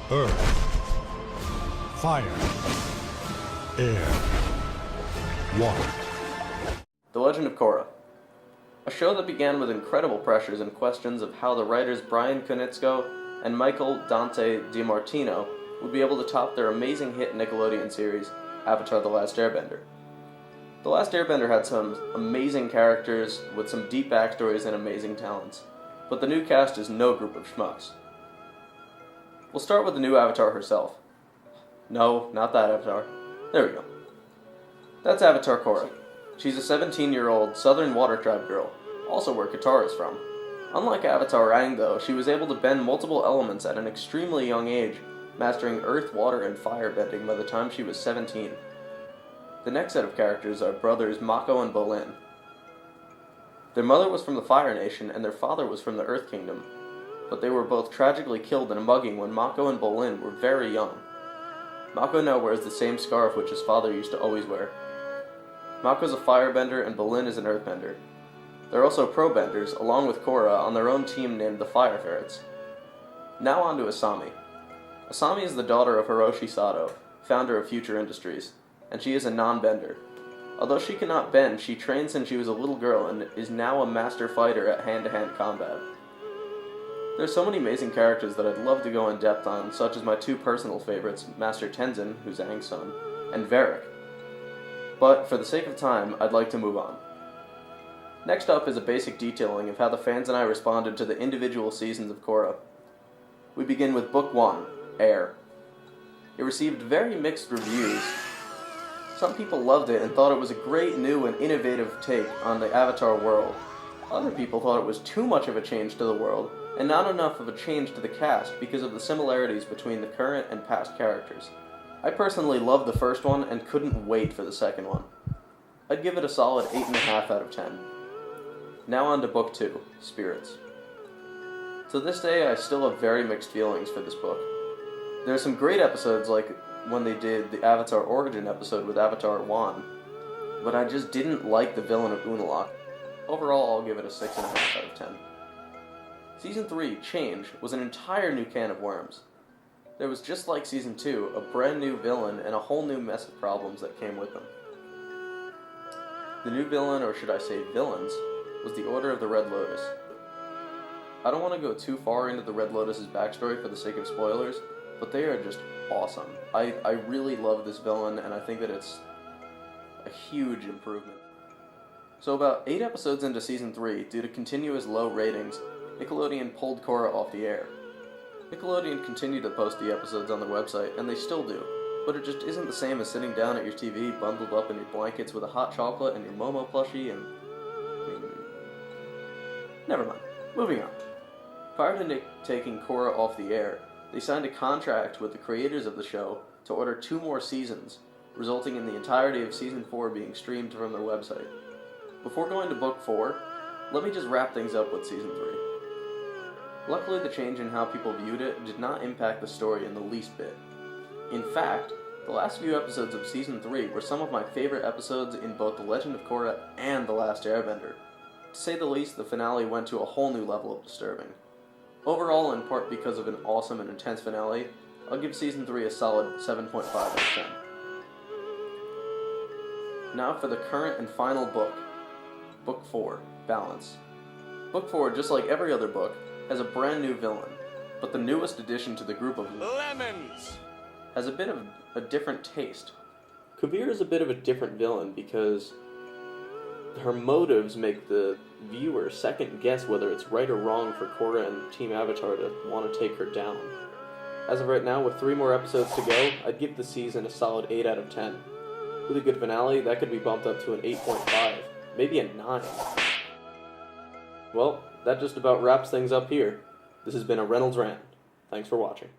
Earth, fire, air, water. The Legend of Korra. A show that began with incredible pressures and questions of how the writers Brian Konietzko and Michael Dante DiMartino would be able to top their amazing hit Nickelodeon series, Avatar: The Last Airbender. The Last Airbender had some amazing characters with some deep backstories and amazing talents, but the new cast is no group of schmucks. We'll start with the new Avatar herself. No, not that Avatar. There we go. That's Avatar Korra. She's a 17-year-old Southern Water Tribe girl, also where Katara is from. Unlike Avatar Aang though, she was able to bend multiple elements at an extremely young age, mastering earth, water, and fire bending by the time she was 17. The next set of characters are brothers Mako and Bolin. Their mother was from the Fire Nation and their father was from the Earth Kingdom, but they were both tragically killed in a mugging when Mako and Bolin were very young. Mako now wears the same scarf which his father used to always wear. Mako's a firebender and Bolin is an earthbender. They're also pro-benders, along with Korra, on their own team named the Fire Ferrets. Now on to Asami. Asami is the daughter of Hiroshi Sato, founder of Future Industries, and she is a non-bender. Although she cannot bend, she trained since she was a little girl and is now a master fighter at hand-to-hand combat. There's so many amazing characters that I'd love to go in depth on, such as my two personal favorites, Master Tenzin, who's Aang's son, and Varric. But for the sake of time, I'd like to move on. Next up is a basic detailing of how the fans and I responded to the individual seasons of Korra. We begin with Book 1, Air. It received very mixed reviews. Some people loved it and thought it was a great new and innovative take on the Avatar world. Other people thought it was too much of a change to the world, and not enough of a change to the cast because of the similarities between the current and past characters. I personally loved the first one and couldn't wait for the second one. I'd give it a solid 8.5 out of 10. Now on to Book 2, Spirits. To this day, I still have very mixed feelings for this book. There are some great episodes like when they did the Avatar Origin episode with Avatar 1, but I just didn't like the villain of Unalaq. Overall, I'll give it a 6.5 out of 10. Season 3, Change, was an entire new can of worms. There was, just like Season 2, a brand new villain and a whole new mess of problems that came with them. The new villain, or should I say villains, was the Order of the Red Lotus. I don't want to go too far into the Red Lotus's backstory for the sake of spoilers, but they are just awesome. I really love this villain, and I think that it's a huge improvement. So about 8 episodes into Season 3, due to continuous low ratings, Nickelodeon pulled Korra off the air. Nickelodeon continued to post the episodes on their website, and they still do, but it just isn't the same as sitting down at your TV, bundled up in your blankets with a hot chocolate and your Momo plushie and... Never mind. Moving on. Prior to Nick taking Korra off the air, they signed a contract with the creators of the show to order 2 more seasons, resulting in the entirety of Season 4 being streamed from their website. Before going to Book 4, let me just wrap things up with Season 3. Luckily, the change in how people viewed it did not impact the story in the least bit. In fact, the last few episodes of Season 3 were some of my favorite episodes in both The Legend of Korra and The Last Airbender. To say the least, the finale went to a whole new level of disturbing. Overall, in part because of an awesome and intense finale, I'll give Season 3 a solid 7.5 out of 10. Now for the current and final book, Book 4, Balance. Book 4, just like every other book, has a brand new villain, but the newest addition to the group of lemons has a bit of a different taste. Kuvir is a bit of a different villain because her motives make the viewer second guess whether it's right or wrong for Korra and Team Avatar to want to take her down. As of right now, with 3 more episodes to go, I'd give the season a solid 8 out of 10. With a good finale, that could be bumped up to an 8.5, maybe a 9. Well, that just about wraps things up here. This has been a Reynolds Rant. Thanks for watching.